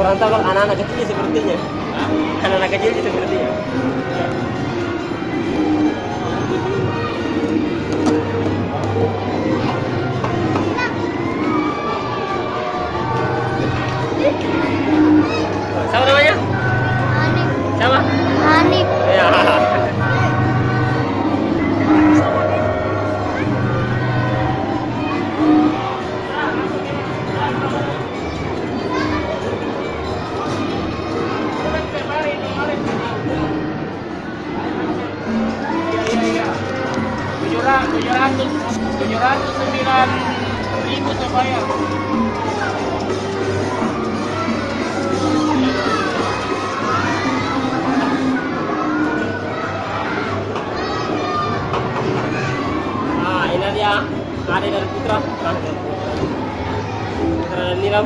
kurang tahu kalau anak-anak kecil sepertinya. Anak-anak kecil sepertinya. Siapa namanya? Hanif. Siapa? Hanif. Ya. Tujuh ratus 9.000 saya bayar. Nah, ini dia Ade dan Putra. Putra dan Nilam.